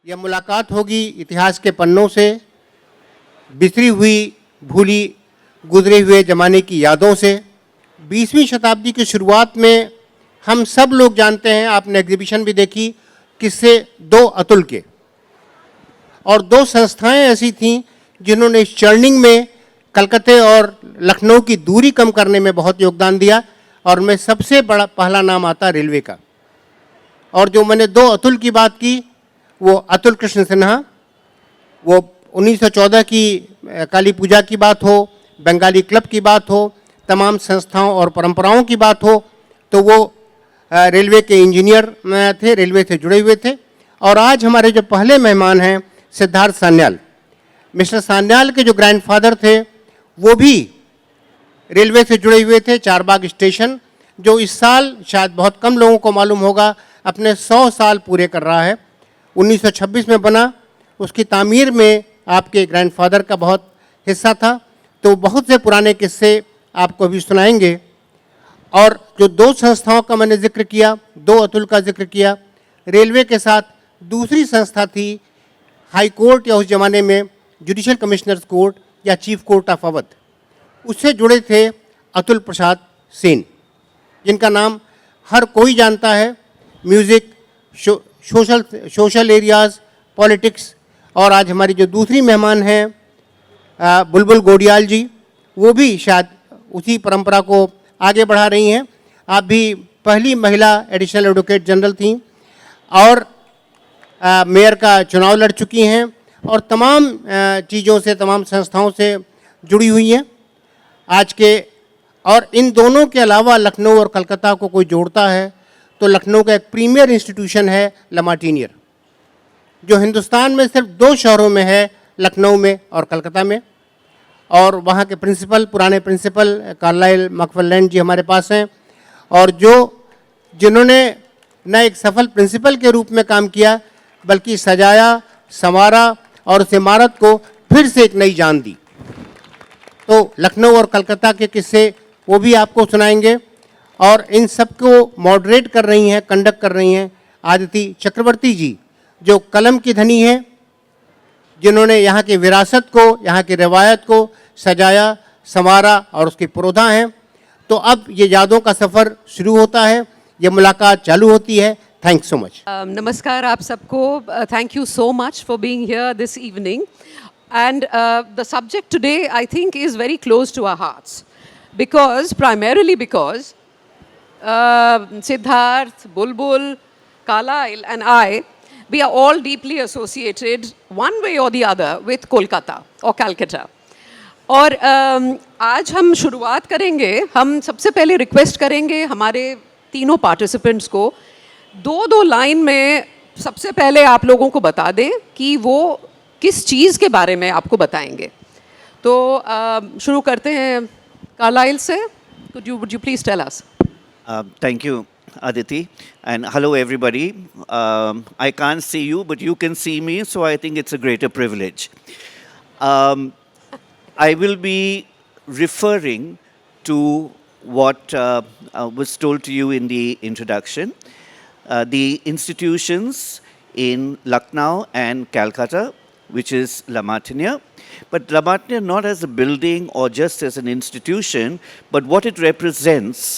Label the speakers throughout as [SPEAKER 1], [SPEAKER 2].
[SPEAKER 1] यह मुलाकात होगी इतिहास के पन्नों से, बिखरी हुई भूली गुजरे हुए ज़माने की यादों से। 20वीं शताब्दी की शुरुआत में हम सब लोग जानते हैं, आपने एग्जीबिशन भी देखी, किससे दो अतुल के, और दो संस्थाएं ऐसी थीं जिन्होंने इस चर्निंग में कलकत्ते और लखनऊ की दूरी कम करने में बहुत योगदान दिया, और मैं सबसे बड़ा पहला नाम आता रेलवे का। और जो मैंने दो अतुल की बात की, वो अतुल कृष्ण सिन्हा, वो 1914 की काली पूजा की बात हो, बंगाली क्लब की बात हो, तमाम संस्थाओं और परंपराओं की बात हो, तो वो रेलवे के इंजीनियर थे, रेलवे से जुड़े हुए थे। और आज हमारे जो पहले मेहमान हैं सिद्धार्थ सान्याल, मिस्टर सान्याल के जो ग्रैंडफादर थे वो भी रेलवे से जुड़े हुए थे। चारबाग स्टेशन, जो इस साल शायद बहुत कम लोगों को मालूम होगा, अपने 100 साल पूरे कर रहा है। 1926 में बना, उसकी तामीर में आपके ग्रैंडफादर का बहुत हिस्सा था। तो बहुत से पुराने किस्से आपको अभी सुनाएंगे। और जो दो संस्थाओं का मैंने जिक्र किया, दो अतुल का जिक्र किया, रेलवे के साथ दूसरी संस्था थी हाई कोर्ट, या उस ज़माने में जुडिशल कमिश्नर्स कोर्ट या चीफ कोर्ट ऑफ अवध। उससे जुड़े थे अतुल प्रसाद सेन, जिनका नाम हर कोई जानता है। Music, social areas, politics. और आज हमारी जो दूसरी मेहमान हैं बुलबुल गोडियाल जी, वो भी शायद उसी परंपरा को आगे बढ़ा रही हैं। आप भी पहली महिला एडिशनल एडवोकेट जनरल थीं, और मेयर का चुनाव लड़ चुकी हैं, और तमाम चीज़ों से, तमाम संस्थाओं से जुड़ी हुई हैं आज के। और इन दोनों के अलावा लखनऊ और कलकत्ता को कोई जोड़ता है तो लखनऊ का एक प्रीमियर इंस्टीट्यूशन है लमार्टिनियर, जो हिंदुस्तान में सिर्फ 2 शहरों में है, लखनऊ में और कलकत्ता में। और वहाँ के प्रिंसिपल, पुराने प्रिंसिपल कार्लाइल मैकफार्लैंड जी हमारे पास हैं, और जिन्होंने न एक सफल प्रिंसिपल के रूप में काम किया, बल्कि सजाया, संवारा और उस इमारत को फिर से एक नई जान दी। तो लखनऊ और कलकत्ता के किस्से वो भी आपको सुनाएंगे। और इन सब को मॉडरेट कर रही हैं, कंडक्ट कर रही हैं आदिति चक्रवर्ती जी, जो कलम की धनी हैं, जिन्होंने यहाँ की विरासत को, यहाँ की रवायत को सजाया, संवारा और उसकी पुरोधा हैं। तो अब ये यादों का सफ़र शुरू होता है, ये मुलाकात चालू होती है। Thanks so much.
[SPEAKER 2] नमस्कार आप सबको। Thank you so much for being here this evening. And the subject today I think is very close to our hearts, primarily because Siddharth, Bulbul, Carlyle and I, we are all deeply associated one way or the other with Kolkata or Calcutta. और आज हम शुरुआत करेंगे, हम सबसे पहले request करेंगे हमारे तीनों पार्टिसिपेंट्स को 2-2 लाइन में सबसे पहले आप लोगों को बता दें कि वो किस चीज़ के बारे में आपको बताएंगे। तो शुरू करते हैं कार्लाइल से। would you please tell us?
[SPEAKER 3] Thank you, Adity, and hello everybody. I can't see you, but you can see me, so I think it's a greater privilege. I will be referring to what was told to you in the introduction. The institutions in Lucknow and Calcutta, which is Lamartiniere, but Lamartiniere not as a building or just as an institution, but what it represents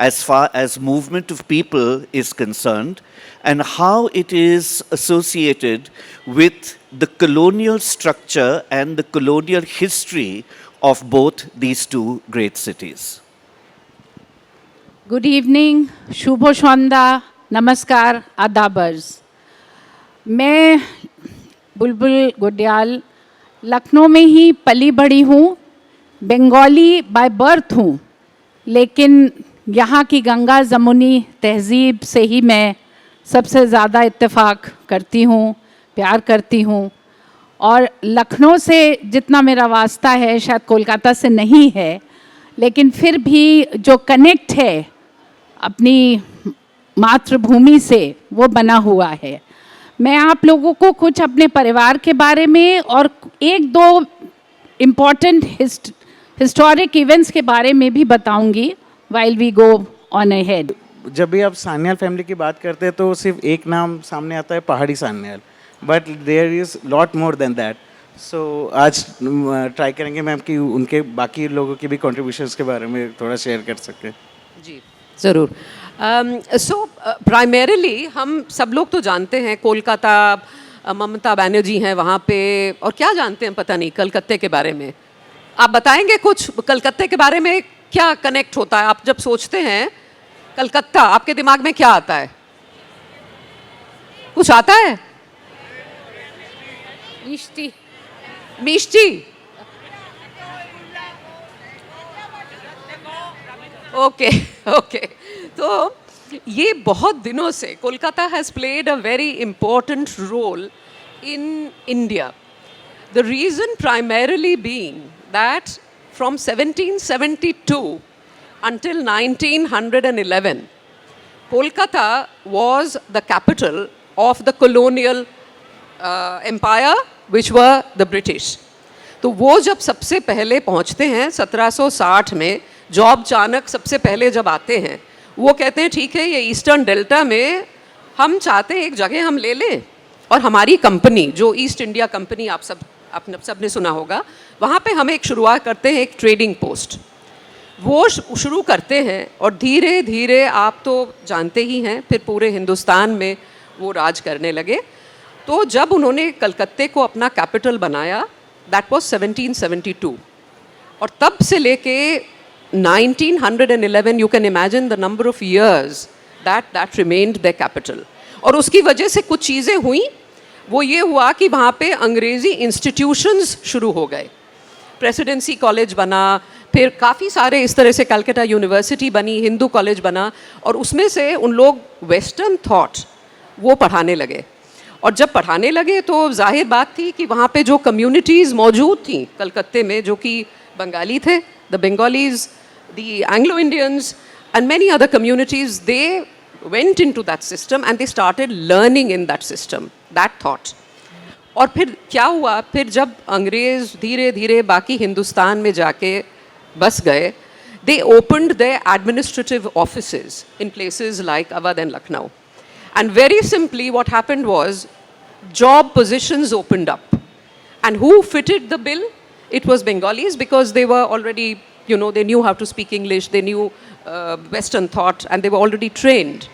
[SPEAKER 3] as far as movement of people is concerned, and how it is associated with the colonial structure and the colonial history of both these two great cities.
[SPEAKER 4] Good evening, Shubho Shwanda, Namaskar, Adabars. मैं बुलबुल गोडियाल लखनऊ में ही पली बड़ी हूँ, Bengali by birth हूँ, लेकिन यहाँ की गंगा जमुनी तहज़ीब से ही मैं सबसे ज़्यादा इत्तेफाक करती हूँ, प्यार करती हूँ। और लखनऊ से जितना मेरा वास्ता है शायद कोलकाता से नहीं है, लेकिन फिर भी जो कनेक्ट है अपनी मातृभूमि से वो बना हुआ है। मैं आप लोगों को कुछ अपने परिवार के बारे में और 1-2 इम्पॉर्टेंट हिस्टोरिक इवेंट्स के बारे में भी बताऊंगी while we go on ahead.
[SPEAKER 5] जब भी आप सान्याल फैमिली की बात करते हैं तो सिर्फ एक नाम सामने आता है, Pahadi Sanyal. But there is lot more than that. So आज ट्राई करेंगे मैम कि उनके बाकी लोगों की भी कॉन्ट्रीब्यूशंस के बारे में थोड़ा शेयर कर सकें.
[SPEAKER 2] जी ज़रूर. सो प्राइमरीली हम सब लोग तो जानते हैं कोलकाता, ममता बनर्जी हैं वहाँ पे, और क्या जानते हैं पता नहीं कलकत्ते के बारे में. आप बताएंगे कुछ कलकत्ते के बारे में, क्या कनेक्ट होता है? आप जब सोचते हैं कलकत्ता, आपके दिमाग में क्या आता है? कुछ आता है?
[SPEAKER 4] मिष्टी.
[SPEAKER 2] मिष्टी. Okay okay. तो ये बहुत दिनों से Kolkata has played a very important role in India. The reason primarily being that from 1772 until 1911, Kolkata was the capital of the colonial empire, which were the British. तो वो जब सबसे पहले पहुंचते हैं 1760 में, जॉब चाणक्य सबसे पहले जब आते हैं, वो कहते हैं ठीक है ये ईस्टर्न डेल्टा में हम चाहते हैं एक जगह हम ले लें, और हमारी कंपनी जो ईस्ट इंडिया कंपनी आप सब ने सुना होगा, वहाँ पे हम एक शुरुआत करते हैं एक ट्रेडिंग पोस्ट. वो शुरू करते हैं और धीरे धीरे आप तो जानते ही हैं फिर पूरे हिंदुस्तान में वो राज करने लगे. तो जब उन्होंने कलकत्ते को अपना कैपिटल बनाया, दैट वाज 1772, और तब से लेके 1911 you can imagine the number of years that remained the capital. और उसकी वजह से कुछ चीज़ें हुई. वो ये हुआ कि वहाँ पे अंग्रेज़ी इंस्टीट्यूशंस शुरू हो गए. प्रेसिडेंसी कॉलेज बना, फिर काफ़ी सारे इस तरह से कलकत्ता यूनिवर्सिटी बनी, हिंदू कॉलेज बना, और उसमें से उन लोग वेस्टर्न थॉट वो पढ़ाने लगे. और जब पढ़ाने लगे तो जाहिर बात थी कि वहाँ पे जो कम्युनिटीज़ मौजूद थी कलकत्ते में, जो कि बंगाली थे, the Bengalis, the Anglo Indians and many other communities, they went into that system and they started learning in that system, that thought. और फिर क्या हुआ, फिर जब अंग्रेज़ धीरे धीरे बाकी हिंदुस्तान में जाके बस गए, they opened their administrative offices in places like Awadh and Lucknow. And very simply what happened was job positions opened up. And who fitted the bill? It was Bengalis, because they were already, you know, they knew how to speak English, they knew Western thought, and they were already trained.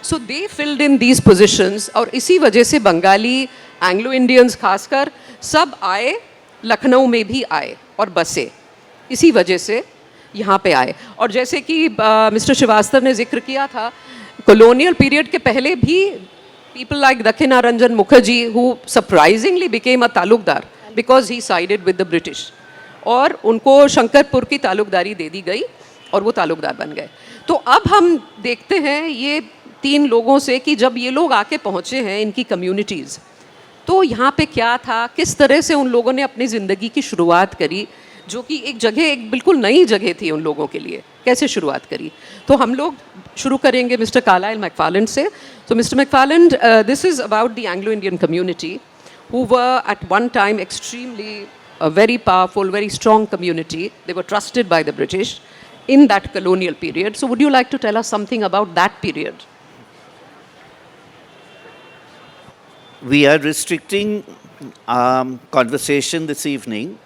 [SPEAKER 2] So they filled in these positions, और इसी वजह से Bengali, Anglo Indians खासकर सब आए, लखनऊ में भी आए और बसे. इसी वजह से यहाँ पे आए. और जैसे कि मिस्टर श्रीवास्तव ने जिक्र किया था, कॉलोनियल पीरियड के पहले भी people like Dakhinaranjan Mukherjee, who surprisingly became a Talukdar because he sided with the British, और उनको शंकरपुर की तालुकदारी दे दी गई और वो तालुकदार बन गए. तो अब हम देखते हैं ये 3 लोगों से कि जब ये लोग आके पहुँचे हैं इनकी कम्युनिटीज़, तो यहाँ पे क्या था, किस तरह से उन लोगों ने अपनी ज़िंदगी की शुरुआत करी, जो कि एक जगह, एक बिल्कुल नई जगह थी उन लोगों के लिए, कैसे शुरुआत करी. तो हम लोग शुरू करेंगे मिस्टर कार्लाइल मैकफार्लैंड से. So Mr. McFarland, this is about the Anglo-Indian community, who were at one time extremely a very powerful, very strong community. They were trusted by the British in that colonial period. So would you like to tell us something about that period?
[SPEAKER 3] We are restricting conversation this evening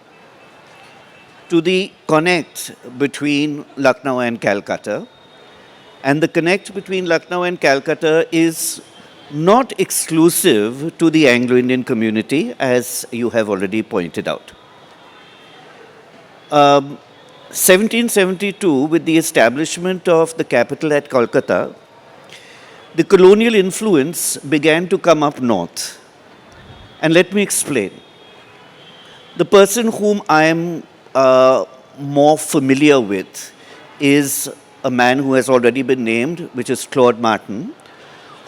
[SPEAKER 3] to the connect between Lucknow and Calcutta. And the connect between Lucknow and Calcutta is not exclusive to the Anglo-Indian community, as you have already pointed out. 1772, with the establishment of the capital at Kolkata, the colonial influence began to come up north. And let me explain. The person whom I am more familiar with is a man who has already been named, which is Claude Martin,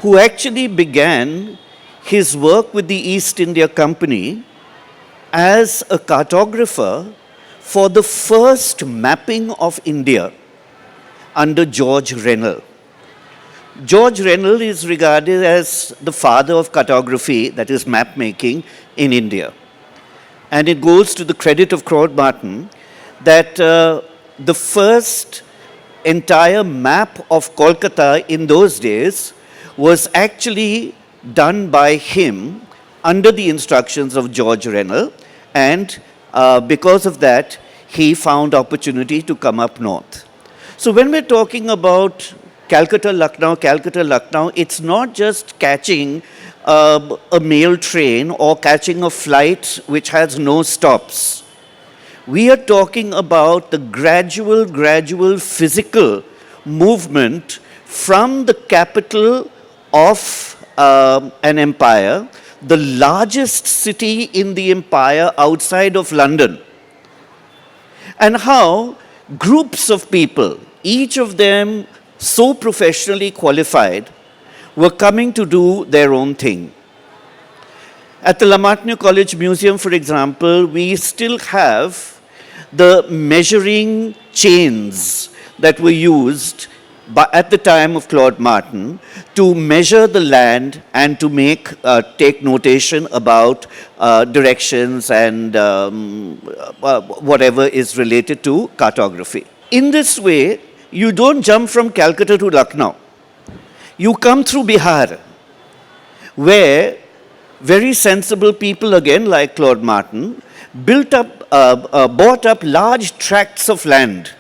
[SPEAKER 3] who actually began his work with the East India Company as a cartographer for the first mapping of India under George Rennell. George Rennell is regarded as the father of cartography, that is map making, in India. And it goes to the credit of Claude Martin that the first entire map of Kolkata in those days was actually done by him under the instructions of George Rennell, and because of that, he found opportunity to come up north. So when we're talking about Calcutta, Lucknow, it's not just catching a mail train or catching a flight which has no stops. We are talking about the gradual physical movement from the capital of an empire, the largest city in the empire outside of London, and how groups of people, each of them so professionally qualified, were coming to do their own thing. At the Lamartine College Museum, for example, we still have the measuring chains that were used at the time of Claude Martin to measure the land and to take notation about directions and whatever is related to cartography. In this way, you don't jump from Calcutta to Lucknow. You come through Bihar, where very sensible people, again like Claude Martin, bought up large tracts of land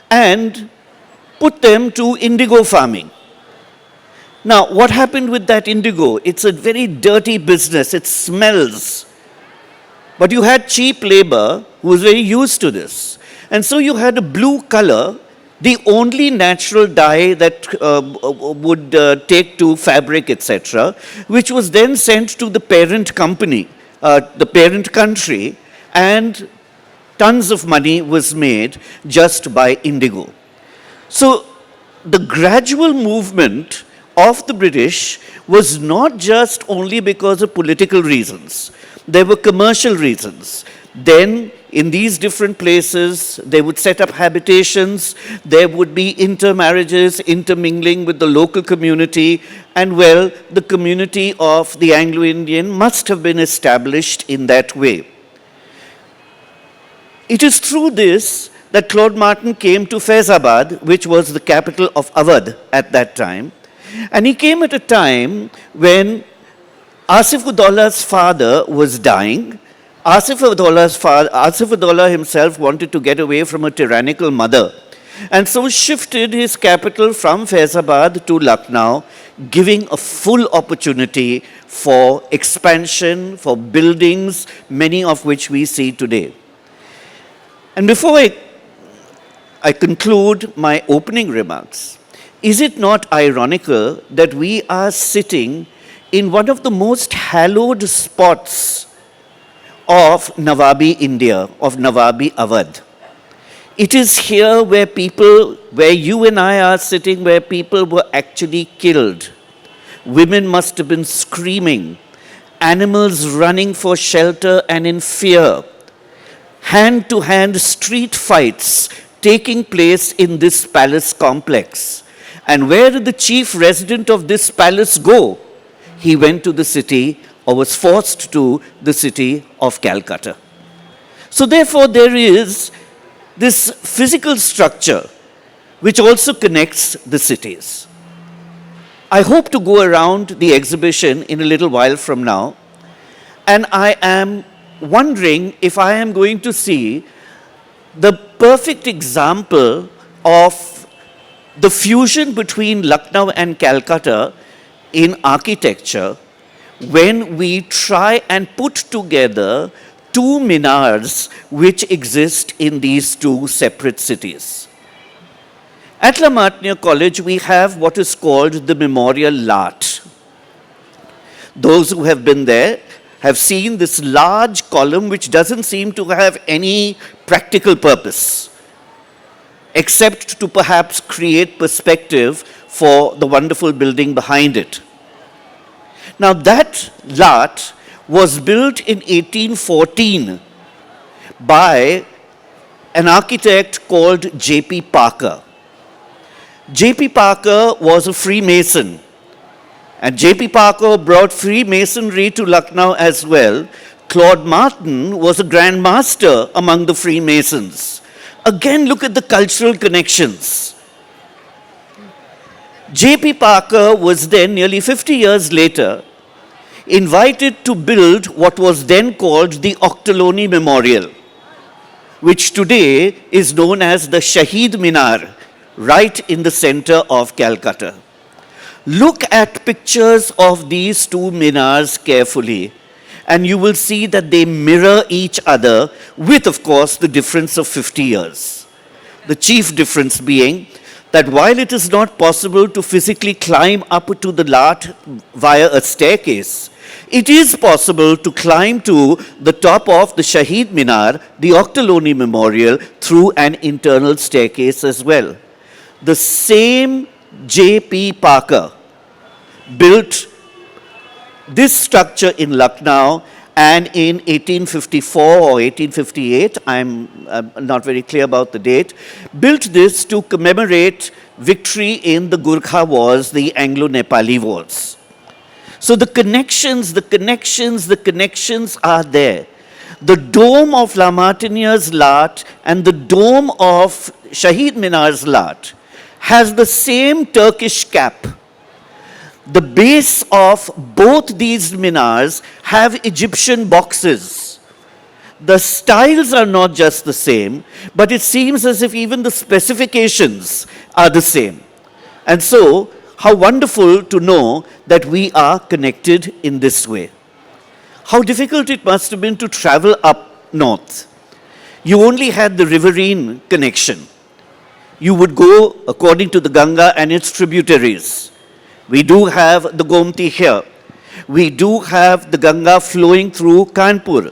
[SPEAKER 3] and put them to indigo farming. Now, what happened with that indigo? It's a very dirty business. It smells. But you had cheap labor who was very used to this. And so you had a blue color, the only natural dye that would take to fabric, etc., which was then sent to the parent company, the parent country, and tons of money was made just by indigo. So the gradual movement of the British was not just only because of political reasons. There were commercial reasons. Then, in these different places, they would set up habitations, there would be intermarriages, intermingling with the local community, and well, the community of the Anglo-Indian must have been established in that way. It is through this that Claude Martin came to Faizabad, which was the capital of Awadh at that time, and he came at a time when Asif-ud-Daula's father was dying. Asif-ud-Daula himself wanted to get away from a tyrannical mother, and so shifted his capital from Faizabad to Lucknow, giving a full opportunity for expansion, for buildings, many of which we see today. And before I conclude my opening remarks, is it not ironical that we are sitting in one of the most hallowed spots of Nawabi India, of Nawabi Awadh? It is here where you and I are sitting, where people were actually killed. Women must have been screaming, animals running for shelter and in fear, hand-to-hand street fights taking place in this palace complex. And where did the chief resident of this palace go? He went to the city, or was forced to the city of Calcutta. So therefore, there is this physical structure which also connects the cities. I hope to go around the exhibition in a little while from now, and I am wondering if I am going to see the perfect example of the fusion between Lucknow and Calcutta in architecture, when we try and put together two minars which exist in these two separate cities. At Lamartine College, we have what is called the Memorial Lot. Those who have been there have seen this large column which doesn't seem to have any practical purpose, except to perhaps create perspective for the wonderful building behind it. Now that lot was built in 1814 by an architect called J.P. Parker. J.P. Parker was a Freemason, and J.P. Parker brought Freemasonry to Lucknow as well. Claude Martin was a Grand Master among the Freemasons. Again, look at the cultural connections. J.P. Parker was then, nearly 50 years later, invited to build what was then called the Octoloni Memorial, which today is known as the Shaheed Minar, right in the center of Calcutta. Look at pictures of these two minars carefully, and you will see that they mirror each other with, of course, the difference of 50 years. The chief difference being that while it is not possible to physically climb up to the Lat via a staircase, it is possible to climb to the top of the Shaheed Minar, the Octoloni Memorial, through an internal staircase as well. The same J.P. Parker built this structure in Lucknow, and in 1854 or 1858, I'm not very clear about the date, built this to commemorate victory in the Gurkha Wars, the Anglo-Nepali Wars. So the connections are there. The dome of La Martinière's Lat and the dome of Shaheed Minar's Lat has the same Turkish cap. The base of both these minars have Egyptian boxes. The styles are not just the same, but it seems as if even the specifications are the same. And so, how wonderful to know that we are connected in this way. How difficult it must have been to travel up north. You only had the riverine connection. You would go according to the Ganga and its tributaries. We do have the Gomti here. We do have the Ganga flowing through Kanpur.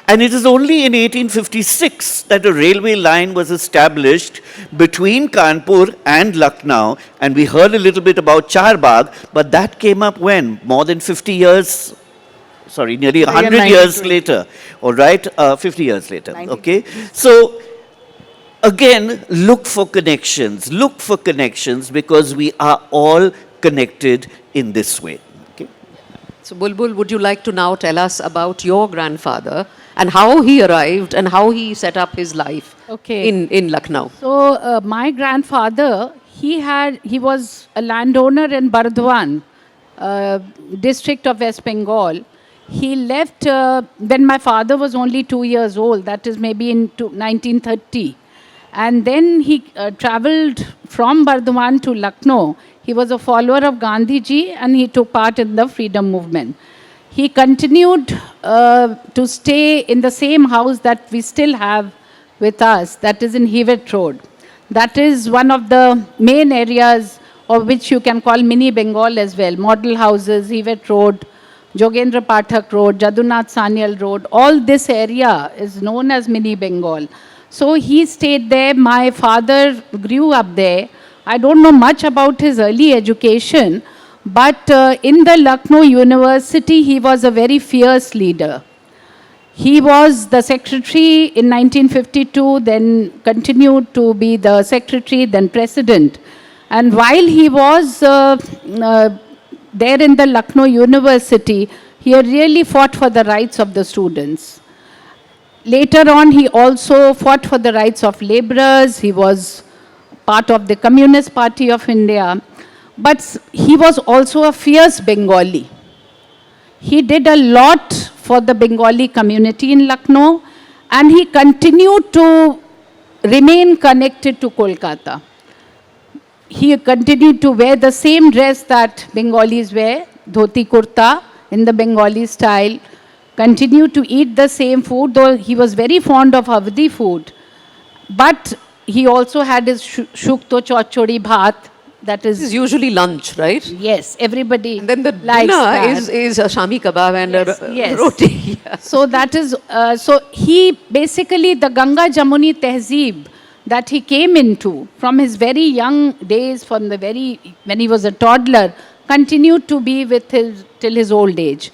[SPEAKER 3] And it is only in 1856 that a railway line was established between Kanpur and Lucknow. And we heard a little bit about Charbagh, but that came up when? More than 50 years? Sorry, nearly 100 years later. All right, 50 years later. 90. Okay. So, again, look for connections. Look for connections because we are all connected in this way. Okay.
[SPEAKER 2] So Bulbul, would you like to now tell us about your grandfather and how he arrived and how he set up his life in Lucknow?
[SPEAKER 4] So my grandfather, he was a landowner in Bardwan, district of West Bengal. He left when my father was only 2 years old, that is maybe in 1930. And then he traveled from Bardwan to Lucknow. He was a follower of Gandhiji and he took part in the freedom movement. He continued to stay in the same house that we still have with us, that is in Hewitt Road. That is one of the main areas of which you can call mini Bengal as well. Model houses, Hewitt Road, Jogendra Pathak Road, Jadunath Sanyal Road, all this area is known as mini Bengal. So he stayed there. My father grew up there. I don't know much about his early education, but in the Lucknow University, he was a very fierce leader. He was the secretary in 1952, then continued to be the secretary, then president. And while he was there in the Lucknow University, he really fought for the rights of the students. Later on, he also fought for the rights of laborers. He was part of the Communist Party of India. But he was also a fierce Bengali. He did a lot for the Bengali community in Lucknow, and he continued to remain connected to Kolkata. He continued to wear the same dress that Bengalis wear, dhoti kurta in the Bengali style, continued to eat the same food, though he was very fond of Awadhi food. But he also had his shukto chachori bhat, that is...
[SPEAKER 2] This is usually lunch, right?
[SPEAKER 4] Yes, everybody
[SPEAKER 2] and then the
[SPEAKER 4] likes
[SPEAKER 2] dinner
[SPEAKER 4] that.
[SPEAKER 2] is a shami kebab and
[SPEAKER 4] yes.
[SPEAKER 2] roti. Yeah.
[SPEAKER 4] So that is, so he basically, the Ganga Jamuni Tehzeeb that he came into from his very young days, from the when he was a toddler, continued to be with his till his old age.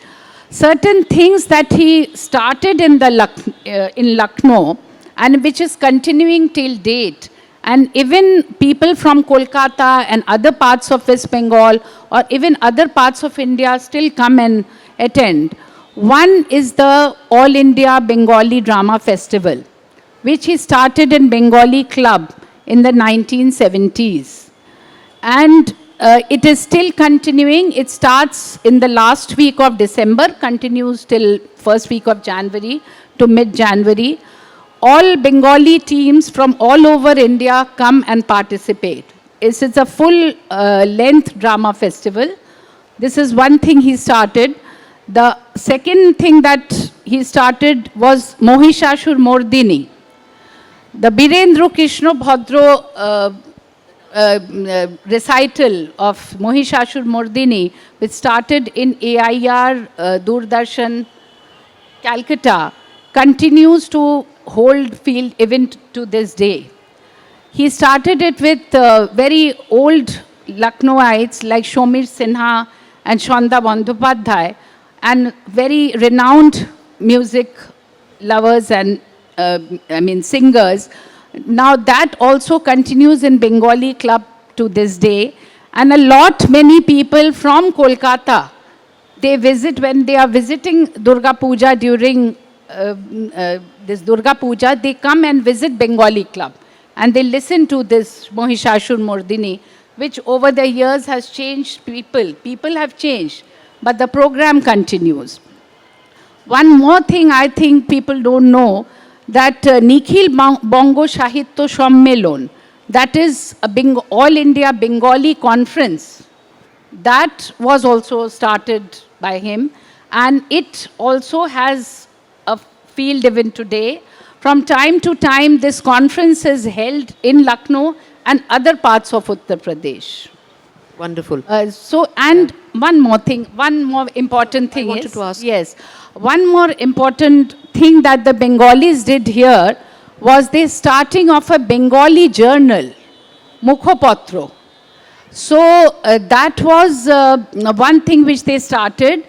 [SPEAKER 4] Certain things that he started in Lucknow and which is continuing till date, and even people from Kolkata and other parts of West Bengal or even other parts of India still come and attend. One is the All India Bengali Drama Festival, which he started in Bengali Club in the 1970s. And it is still continuing. It starts in the last week of December, continues till first week of January to mid-January. All Bengali teams from all over India come and participate. It's a full length drama festival. This is one thing he started. The second thing that he started was Mohishashur Mordini. The Birendra Krishna Bhadro recital of Mohishashur Mordini, which started in AIR Doordarshan Calcutta, continues to hold field even to this day. He started it with very old Lucknowites like Shomir Sinha and Shanda Bandhopadhyay, and very renowned music lovers and singers. Now that also continues in Bengali club to this day, and many people from Kolkata, they visit when they are visiting Durga Puja during this Durga Puja, they come and visit Bengali club and they listen to this Mohishashur Mordini, which over the years has changed people. People have changed, but the program continues. One more thing I think people don't know, that Nikhil Bongo Sahitya Sammelon, that is a all India Bengali conference, that was also started by him, and it also has a field even today. From time to time, this conference is held in Lucknow and other parts of Uttar Pradesh.
[SPEAKER 2] Wonderful.
[SPEAKER 4] And one more thing, one more important thing
[SPEAKER 2] I wanted to ask.
[SPEAKER 4] Yes, one more important thing that the Bengalis did here was the starting of a Bengali journal, Mukhopatro. So that was one thing which they started.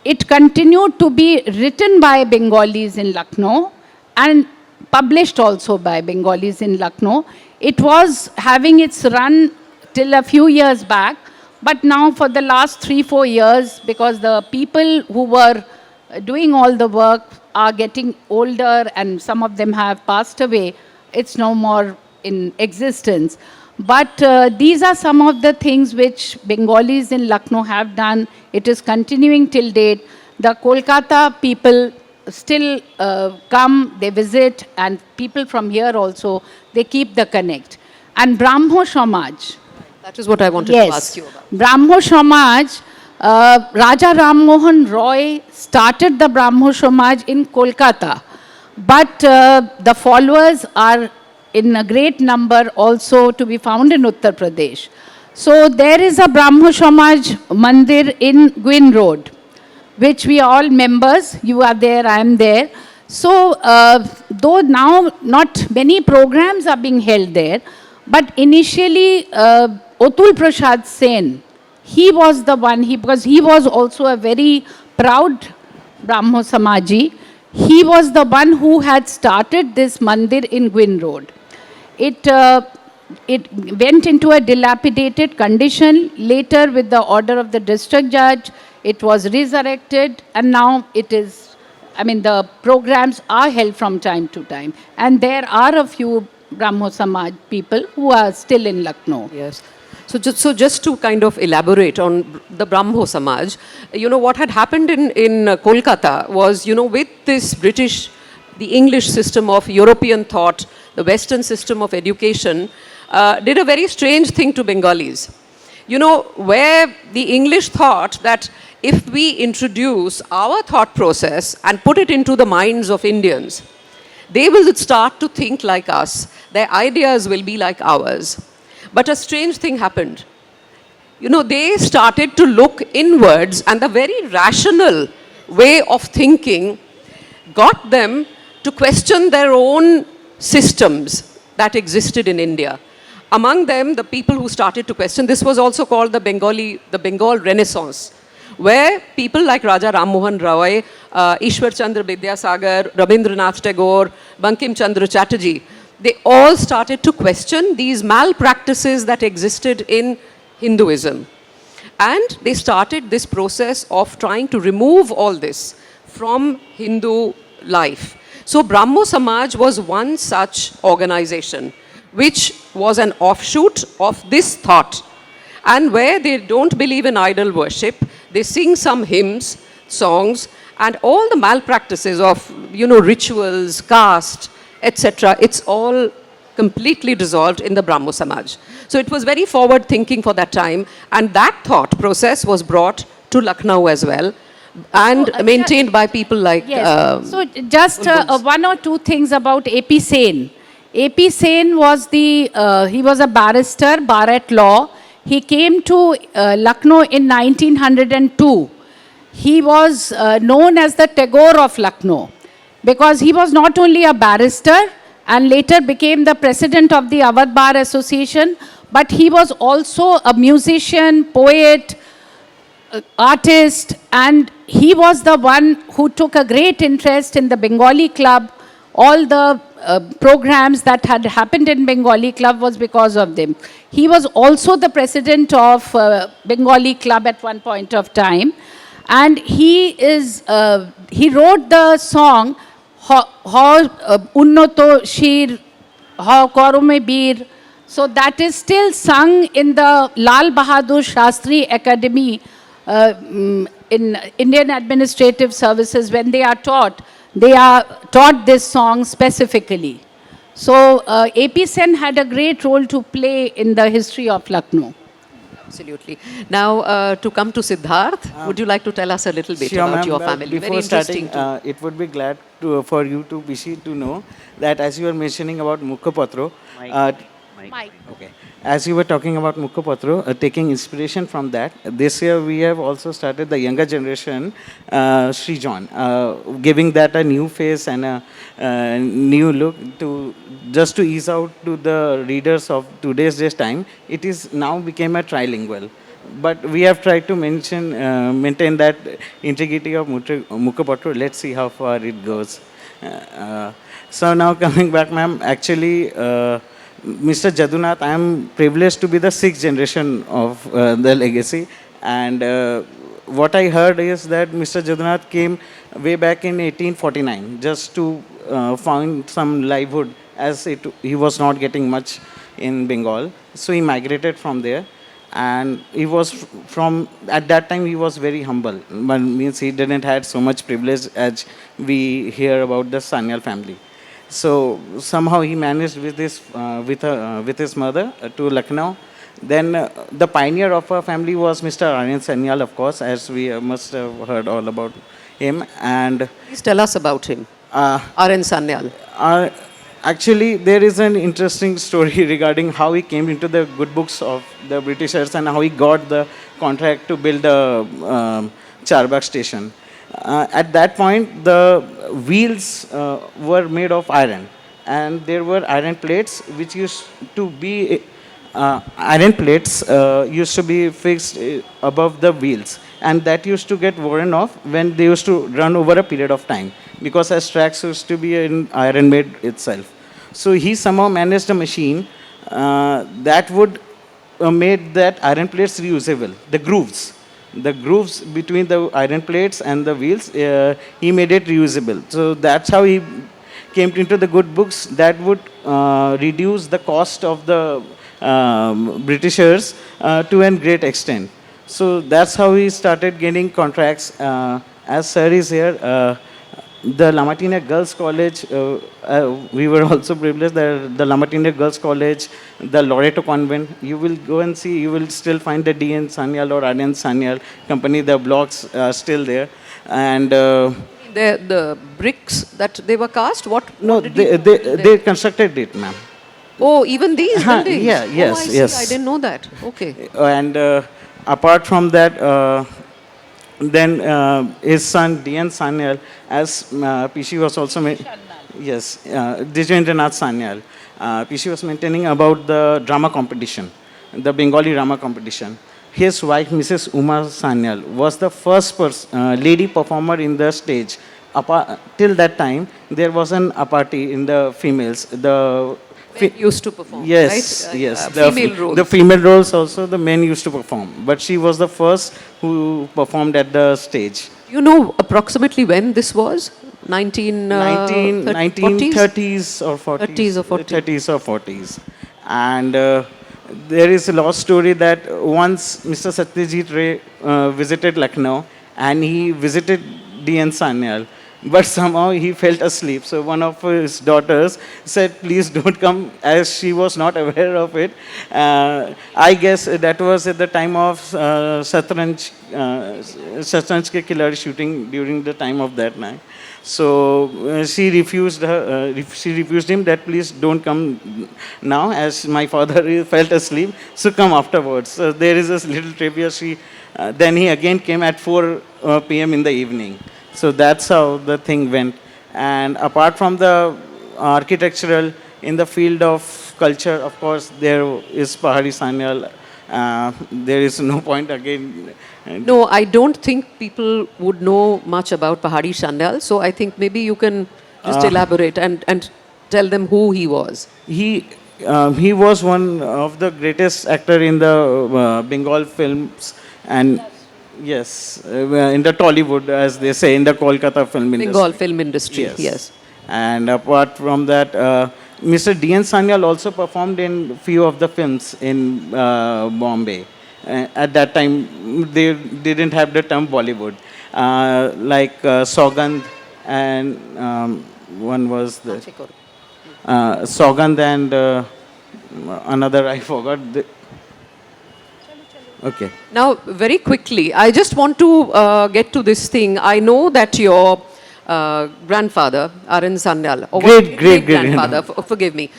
[SPEAKER 4] It continued to be written by Bengalis in Lucknow and published also by Bengalis in Lucknow. It was having its run till a few years back, but now for the last 3-4 years, because the people who were doing all the work are getting older and some of them have passed away, it's no more in existence. But these are some of the things which Bengalis in Lucknow have done. It is continuing till date. The Kolkata people still come, they visit, and people from here also, they keep the connect. And Brahmo Samaj.
[SPEAKER 2] That is what I wanted to ask you about.
[SPEAKER 4] Brahmo Samaj, Raja Ram Mohan Roy started the Brahmo Samaj in Kolkata, but the followers are in a great number also to be found in Uttar Pradesh. So there is a Brahmo Samaj Mandir in Gwyn Road, which we are all members. You are there, I am there. So though now not many programs are being held there, but initially Otul Prasad Sen, he was the one, because he was also a very proud Brahmo Samaji. He was the one who had started this mandir in Gwyn Road. It went into a dilapidated condition. Later, with the order of the district judge, it was resurrected, and now it is, the programs are held from time to time. And there are a few Brahmo Samaj people who are still in Lucknow.
[SPEAKER 2] Yes. So just to kind of elaborate on the Brahmo Samaj, what had happened in Kolkata was, with this the English system of European thought, the Western system of education, did a very strange thing to Bengalis. Where the English thought that if we introduce our thought process and put it into the minds of Indians, they will start to think like us. Their ideas will be like ours. But a strange thing happened. They started to look inwards, and the very rational way of thinking got them to question their own systems that existed in India. Among them, the people who started to question, this was also called the Bengal Renaissance, where people like Raja Ram Mohan Roy, Ishwar Chandra Vidyasagar, Rabindranath Tagore, Bankim Chandra Chatterjee, they all started to question these malpractices that existed in Hinduism. And they started this process of trying to remove all this from Hindu life. So Brahmo Samaj was one such organization, which was an offshoot of this thought. And where they don't believe in idol worship, they sing some hymns, songs, and all the malpractices of, rituals, caste, etc., it's all completely dissolved in the Brahmo Samaj. So it was very forward thinking for that time, and that thought process was brought to Lucknow as well, and maintained by people like
[SPEAKER 4] Yes. So just
[SPEAKER 2] Bulbuls.
[SPEAKER 4] one or two things about AP Sen. AP Sen was he was a barrister, bar at law. He came to Lucknow in 1902. He was known as the Tagore of Lucknow because he was not only a barrister and later became the president of the Awadh Bar Association, but he was also a musician, poet, artist, and he was the one who took a great interest in the Bengali Club. All the programs that had happened in Bengali Club was because of them. He was also the president of Bengali Club at one point of time, and he wrote the song Unnoto Shir Ha Karume Bir. So that is still sung in the Lal Bahadur Shastri Academy in Indian Administrative Services. When they are taught this song specifically. So AP Sen had a great role to play in the history of Lucknow.
[SPEAKER 2] Absolutely. Now, to come to Siddharth, would you like to tell us a little bit
[SPEAKER 5] Sure,
[SPEAKER 2] about
[SPEAKER 5] ma'am.
[SPEAKER 2] your family?
[SPEAKER 5] Before
[SPEAKER 2] Very interesting
[SPEAKER 5] starting,
[SPEAKER 2] too.
[SPEAKER 5] it would be glad for you to Bishi to know that as you were mentioning about Mukhapatro,
[SPEAKER 4] Mike.
[SPEAKER 5] okay, as you were talking about Mukhapatro, taking inspiration from that, this year we have also started the younger generation, Sri John, giving that a new face and a new look to just to ease out to the readers of today's time. It is now became a trilingual. But we have tried to maintain that integrity of Mukhapatro. Let's see how far it goes. So now coming back, ma'am, actually, Mr. Jadunath, I am privileged to be the sixth generation of the legacy. And what I heard is that Mr. Jadunath came way back in 1849 just to find some livelihood as he was not getting much in Bengal. So he migrated from there. And he was at that time he was very humble, but means he didn't had so much privilege as we hear about the Sanyal family. So somehow he managed with his mother to Lucknow. Then the pioneer of our family was Mr. Adity Sanyal, of course, as we must have heard all about him. And
[SPEAKER 2] Please tell us about him, R.N. Sanyal.
[SPEAKER 5] actually, there is an interesting story regarding how he came into the good books of the Britishers and how he got the contract to build a Charbagh station. At that point, the wheels were made of iron, and there were iron plates which used to be used to be fixed above the wheels, and that used to get worn off when they used to run over a period of time because as tracks used to be in iron made itself. So he somehow managed a machine that would made that iron plates reusable, the grooves between the iron plates and the wheels, he made it reusable. So that's how he came into the good books that would reduce the cost of the Britishers to a great extent. So that's how he started gaining contracts. As sir is here, the Lamartine Girls College, we were also privileged that the Lamartine Girls College, the Loreto Convent, you will go and see, you will still find the D.N. Sanyal or R.N. Sanyal company, the blocks are still there. And
[SPEAKER 2] The bricks that they were cast, what did
[SPEAKER 5] they constructed it, ma'am.
[SPEAKER 2] Oh, even these buildings?
[SPEAKER 5] Yeah, yes,
[SPEAKER 2] oh, I see.
[SPEAKER 5] yes.
[SPEAKER 2] I didn't know that. Okay.
[SPEAKER 5] And apart from that, then his son D.N. Sanyal, as Pishi was also yes, Dijendranath Sanyal. Pishi was maintaining about the drama competition, the Bengali drama competition. His wife, Mrs. Uma Sanyal, was the first lady performer in the stage. Till that time, there was an aparty in the females. The
[SPEAKER 2] Men used to perform,
[SPEAKER 5] yes,
[SPEAKER 2] right?
[SPEAKER 5] yes.
[SPEAKER 2] Female roles.
[SPEAKER 5] The female roles also the men used to perform, but she was the first who performed at the stage.
[SPEAKER 2] You know approximately when this was?
[SPEAKER 5] 1930s or 40s.
[SPEAKER 2] 30s or 40s.
[SPEAKER 5] 30s or 40s. And There is a lost story that once Mr. Satyajit Ray visited Lucknow and he visited D.N. Sanyal, but somehow he fell asleep. So one of his daughters said, please don't come, as she was not aware of it. I guess that was at the time of Shatranj Ke Khiladi shooting during the time of that night. So she refused him that please don't come now as my father fell asleep, so come afterwards. So there is this little trivia. Then he again came at 4 p.m. in the evening. So that's how the thing went. And apart from the architectural, in the field of culture, of course, there is Pahari Sanyal. There is no point again.
[SPEAKER 2] No, I don't think people would know much about Pahari Sanyal. So I think maybe you can just elaborate and tell them who he was.
[SPEAKER 5] He was one of the greatest actor in the Bengal films, and yes, in the Tollywood, as they say, in the Kolkata film industry.
[SPEAKER 2] Bengal film industry, yes.
[SPEAKER 5] And apart from that, Mr. D.N. Sanyal also performed in few of the films in Bombay. At that time, they didn't have the term Bollywood. Like Sogandh and one was the Sogandh and another, I forgot. Okay.
[SPEAKER 2] Now, very quickly, I just want to get to this thing. I know that your grandfather, Arun Sanyal, or great-grandfather, forgive me,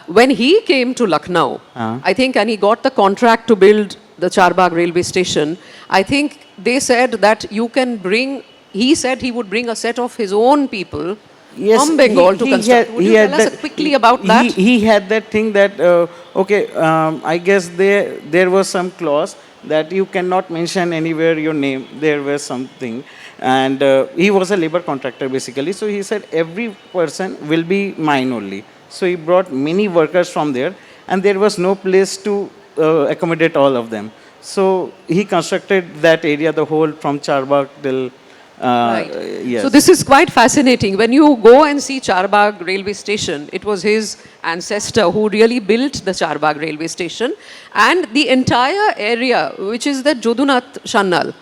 [SPEAKER 2] when he came to Lucknow, I think, and he got the contract to build the Charbagh railway station, I think they said that you can bring, he said he would bring a set of his own people from Bengal to construct. Would you tell us quickly about that?
[SPEAKER 5] He had that thing that, I guess there was some clause that you cannot mention anywhere your name. There was something. And he was a labor contractor basically. So he said every person will be mine only. So he brought many workers from there and there was no place to accommodate all of them. So he constructed that area, the whole from Charbagh till
[SPEAKER 2] right.
[SPEAKER 5] Yes.
[SPEAKER 2] So this is quite fascinating. When you go and see Charbagh railway station, it was his ancestor who really built the Charbagh railway station, and the entire area, which is the Jodunath Sannal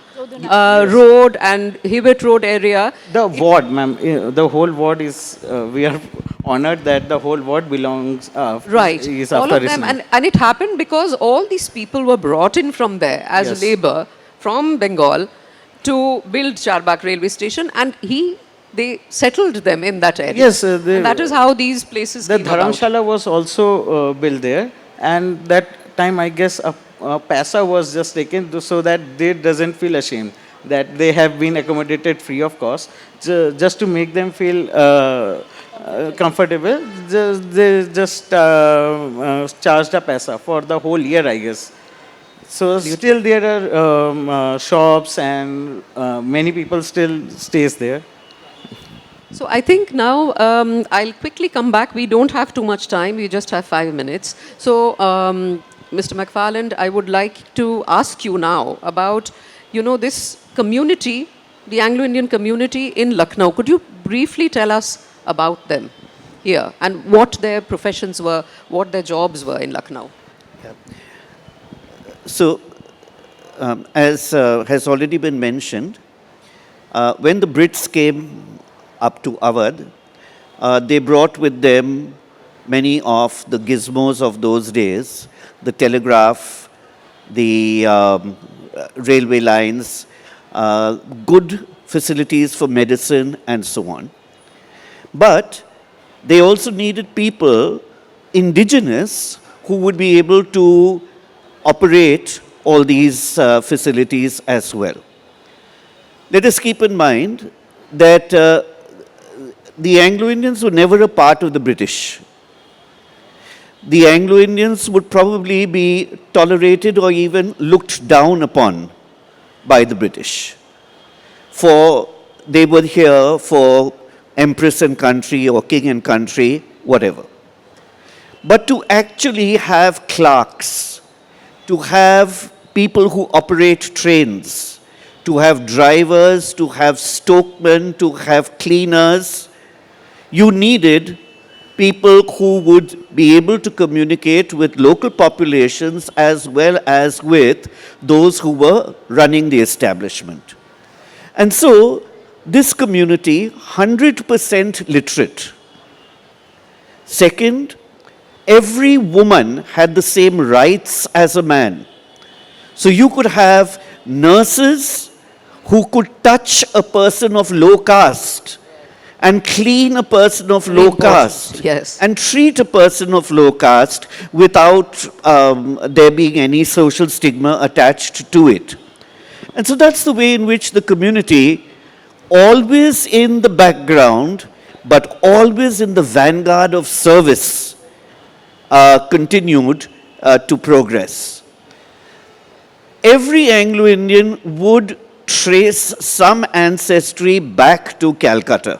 [SPEAKER 2] road and Hibbert Road area.
[SPEAKER 5] The ward, ma'am, the whole ward is, we are honored that the whole ward belongs,
[SPEAKER 2] right.
[SPEAKER 5] is
[SPEAKER 2] all
[SPEAKER 5] after
[SPEAKER 2] of them, and it happened because all these people were brought in from there as labor from Bengal to build Charbagh railway station, and they settled them in that area.
[SPEAKER 5] Yes,
[SPEAKER 2] and that is how these places
[SPEAKER 5] the
[SPEAKER 2] came about.
[SPEAKER 5] Dharamshala was also built there, and that time I guess a PASA was just taken so that they doesn't feel ashamed that they have been accommodated free of cost, just to make them feel comfortable. They just charged a PASA for the whole year, I guess. So still there are shops and many people still stays there.
[SPEAKER 2] So I think now I'll quickly come back. We don't have too much time. We just have 5 minutes. So Mr. McFarland, I would like to ask you now about, this community, the Anglo-Indian community in Lucknow. Could you briefly tell us about them here and what their professions were, what their jobs were in Lucknow?
[SPEAKER 3] Yeah. So, as has already been mentioned, when the Brits came up to Awadh, they brought with them many of the gizmos of those days, the telegraph, the railway lines, good facilities for medicine and so on. But they also needed people, indigenous, who would be able to operate all these facilities as well. Let us keep in mind that the Anglo-Indians were never a part of the British. The Anglo-Indians would probably be tolerated or even looked down upon by the British. For they were here for empress and country or king and country, whatever. But to actually have clerks, to have people who operate trains, to have drivers, to have stokemen, to have cleaners, you needed people who would be able to communicate with local populations as well as with those who were running the establishment. And so, this community, 100% literate. Second, every woman had the same rights as a man. So you could have nurses who could touch a person of low caste and clean a person of low caste,
[SPEAKER 2] yes.
[SPEAKER 3] and treat a person of low caste without there being any social stigma attached to it. And so that's the way in which the community, always in the background, but always in the vanguard of service, continued to progress. Every Anglo-Indian would trace some ancestry back to Calcutta.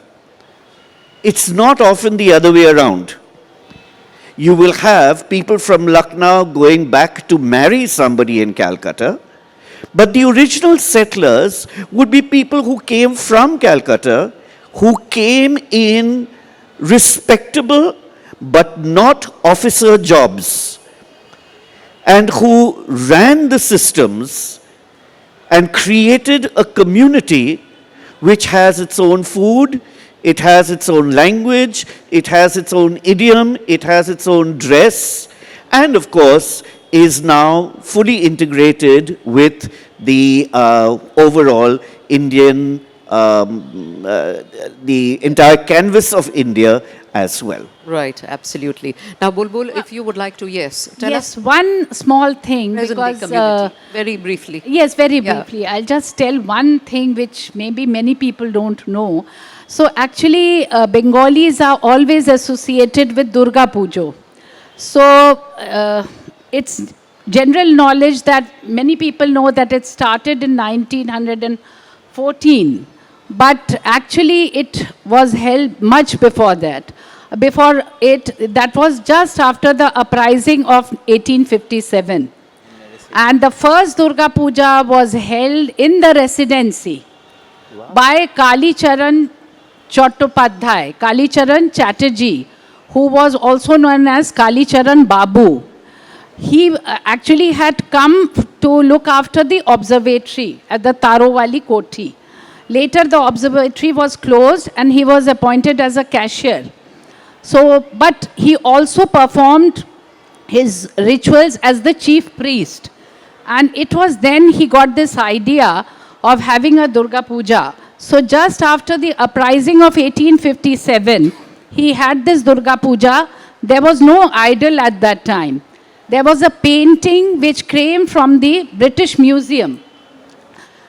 [SPEAKER 3] It's not often the other way around. You will have people from Lucknow going back to marry somebody in Calcutta, but the original settlers would be people who came from Calcutta, who came in respectable but not officer jobs, and who ran the systems and created a community which has its own food, it has its own language, it has its own idiom, it has its own dress, and of course is now fully integrated with the overall Indian, the entire canvas of India as well.
[SPEAKER 2] Right, absolutely. Now, Bulbul, if you would like to, yes, tell
[SPEAKER 4] Yes,
[SPEAKER 2] us
[SPEAKER 4] one small thing
[SPEAKER 2] present-day
[SPEAKER 4] because
[SPEAKER 2] community, very briefly.
[SPEAKER 4] yes, very
[SPEAKER 2] Yeah.
[SPEAKER 4] briefly. I'll just tell one thing which maybe many people don't know. So actually, Bengalis are always associated with Durga Pujo. So it's general knowledge that many people know that it started in 1914, but actually it was held much before that. Before it, that was just after the uprising of 1857. And the first Durga Puja was held in the residency by Kali Charan Chattopadhyay, Kali Charan Chatterjee, who was also known as Kali Charan Babu. He actually had come to look after the observatory at the Tarowali Koti. Later the observatory was closed and he was appointed as a cashier. So, but he also performed his rituals as the chief priest. And it was then he got this idea of having a Durga Puja. So just after the uprising of 1857, he had this Durga Puja. There was no idol at that time. There was a painting which came from the British Museum.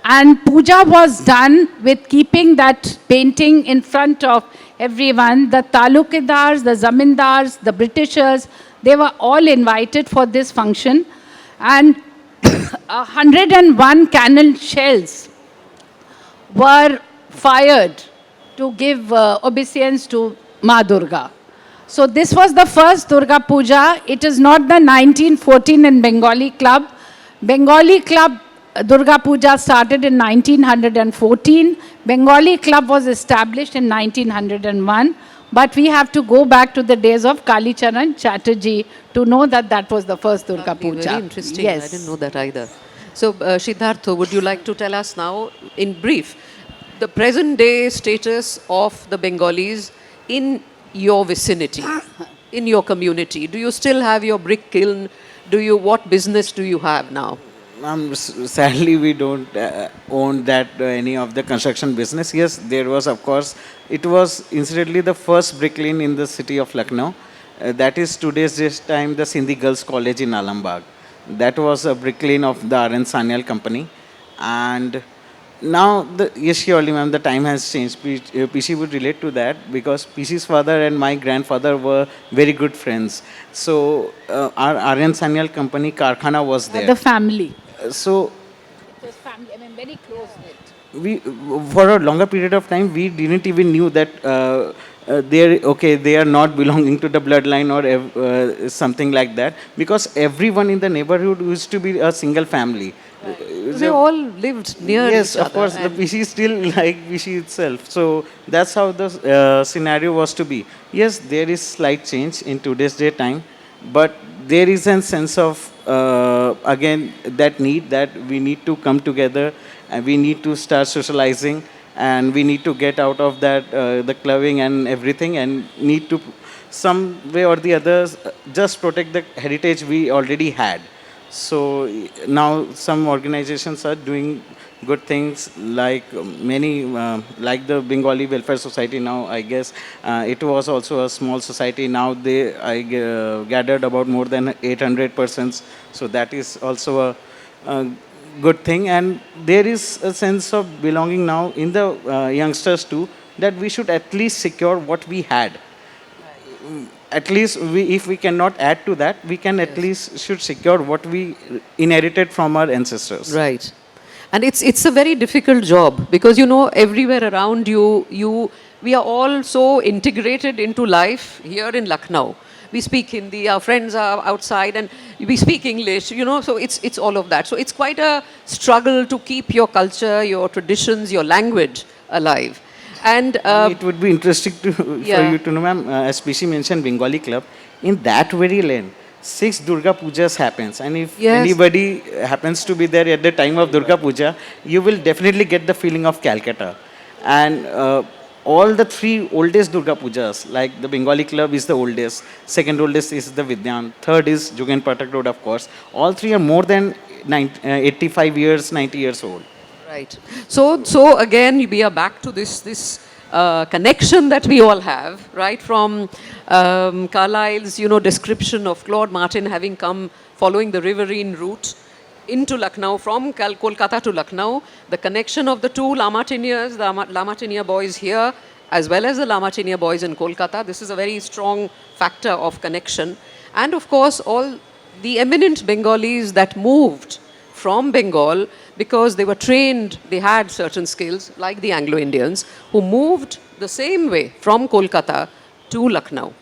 [SPEAKER 4] And puja was done with keeping that painting in front of everyone. The talukidars, the zamindars, the Britishers, they were all invited for this function. And 101 cannon shells were fired to give obeisance to Ma Durga. So this was the first Durga Puja. It is not the 1914 in Bengali Club. Bengali Club Durga Puja started in 1914. Bengali Club was established in 1901. But we have to go back to the days of Kali Charan Chatterjee to know that that was the first Durga Puja.
[SPEAKER 2] Very interesting.
[SPEAKER 4] Yes.
[SPEAKER 2] I didn't know that either. So, Siddharth, would you like to tell us now, in brief, the present day status of the Bengalis in your vicinity, in your community? Do you still have your brick kiln? What business do you have now?
[SPEAKER 5] Sadly, we don't own that any of the construction business. Yes, there was, of course, it was incidentally the first brick lane in the city of Lucknow. That is today's time the Sindhi Girls College in Alambagh. That was a brick lane of the R.N. Sanyal company. And now, yes, surely, ma'am, the time has changed. PC would relate to that because PC's father and my grandfather were very good friends. So, our R.N. Sanyal company, Karkhana, was there.
[SPEAKER 4] The family.
[SPEAKER 5] So,
[SPEAKER 4] It was family, I mean, very close knit.
[SPEAKER 5] we, for a longer period of time, we didn't even knew that they are not belonging to the bloodline or something like that, because everyone in the neighborhood used to be a single family.
[SPEAKER 2] They all lived near
[SPEAKER 5] Yes,
[SPEAKER 2] each
[SPEAKER 5] of
[SPEAKER 2] other.
[SPEAKER 5] course, the
[SPEAKER 2] and-
[SPEAKER 5] PC is still like PC itself. So that's how the scenario was to be. Yes, there is slight change in today's day time, but there is a sense of, again, that need that we need to come together and we need to start socializing and we need to get out of that, the clubbing and everything, and need to some way or the other just protect the heritage we already had. So now some organizations are doing good things, like many, like the Bengali Welfare Society now, I guess. It was also a small society. Now they gathered about more than 800 persons. So that is also a good thing. And there is a sense of belonging now in the youngsters too, that we should at least secure what we had. At least if we cannot add to that, we can at least should secure what we inherited from our ancestors.
[SPEAKER 2] Right. And it's a very difficult job because, everywhere around you, we are all so integrated into life here in Lucknow. We speak Hindi, our friends are outside, and we speak English, so it's all of that. So it's quite a struggle to keep your culture, your traditions, your language alive. And
[SPEAKER 5] It would be interesting for
[SPEAKER 2] Yeah.
[SPEAKER 5] you to know, ma'am, as PC mentioned Bengali club, in that very lane, 6 Durga Pujas happens. And if
[SPEAKER 2] Yes.
[SPEAKER 5] anybody happens to be there at the time of Durga Puja, you will definitely get the feeling of Calcutta. And all the 3 oldest Durga Pujas, like the Bengali club is the oldest, second oldest is the Vidyan, third is Jugan Patak Road, of course. All 3 are more than 85 years, 90 years old.
[SPEAKER 2] Right. So again, we are back to this connection that we all have, right? From Carlyle's, description of Claude Martin having come following the riverine route into Lucknow from Kolkata to Lucknow, the connection of the two Lamartiniers, the Lamartinier boys here, as well as the Lamartinier boys in Kolkata. This is a very strong factor of connection. And of course, all the eminent Bengalis that moved from Bengal because they were trained, they had certain skills, like the Anglo-Indians, who moved the same way from Kolkata to Lucknow.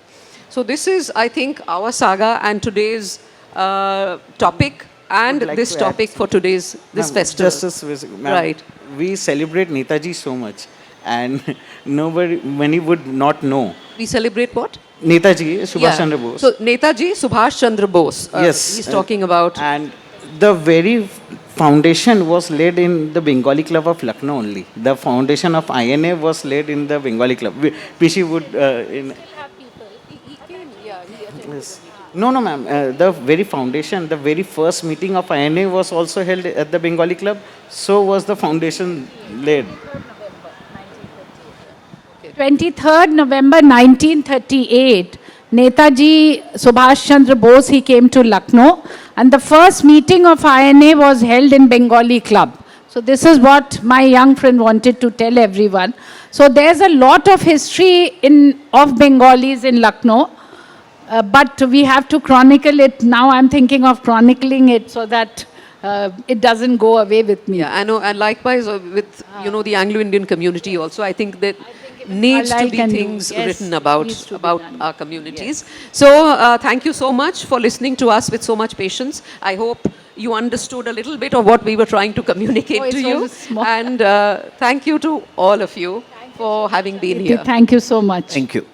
[SPEAKER 2] So this is, I think, our saga and today's topic, and
[SPEAKER 5] Would like
[SPEAKER 2] this
[SPEAKER 5] to add
[SPEAKER 2] topic for today's, this
[SPEAKER 5] Ma'am,
[SPEAKER 2] festival.
[SPEAKER 5] Just ma'am,
[SPEAKER 2] Right.
[SPEAKER 5] we celebrate Netaji so much, and many would not know.
[SPEAKER 2] We celebrate what?
[SPEAKER 5] Netaji, Subhash Chandra Bose.
[SPEAKER 2] So Netaji Subhash Chandra Bose.
[SPEAKER 5] Yes.
[SPEAKER 2] He's talking about.
[SPEAKER 5] And the very foundation was laid in the Bengali Club of Lucknow only. The foundation of INA was laid in the Bengali Club. PC would. Yes. No, ma'am. The very foundation, the very first meeting of INA was also held at the Bengali Club. So was the foundation laid.
[SPEAKER 4] 23rd November 1938, Netaji Subhash Chandra Bose, he came to Lucknow, and the first meeting of INA was held in Bengali Club. So this is what my young friend wanted to tell everyone. So there's a lot of history of Bengalis in Lucknow, but we have to chronicle it. Now I'm thinking of chronicling it so that it doesn't go away with me.
[SPEAKER 2] Yeah, I know, and likewise with the Anglo-Indian community also. I think that needs to
[SPEAKER 4] Carlyle
[SPEAKER 2] be
[SPEAKER 4] can do.
[SPEAKER 2] things
[SPEAKER 4] Yes,
[SPEAKER 2] written
[SPEAKER 4] needs to be
[SPEAKER 2] about
[SPEAKER 4] done.
[SPEAKER 2] our communities. So thank you so much for listening to us with so much patience. I hope you understood a little bit of what we were trying to communicate
[SPEAKER 4] Oh,
[SPEAKER 2] to
[SPEAKER 4] it's
[SPEAKER 2] you.
[SPEAKER 4] all small.
[SPEAKER 2] And thank you to all of you for having been here.
[SPEAKER 4] Thank you so much.
[SPEAKER 3] Thank you.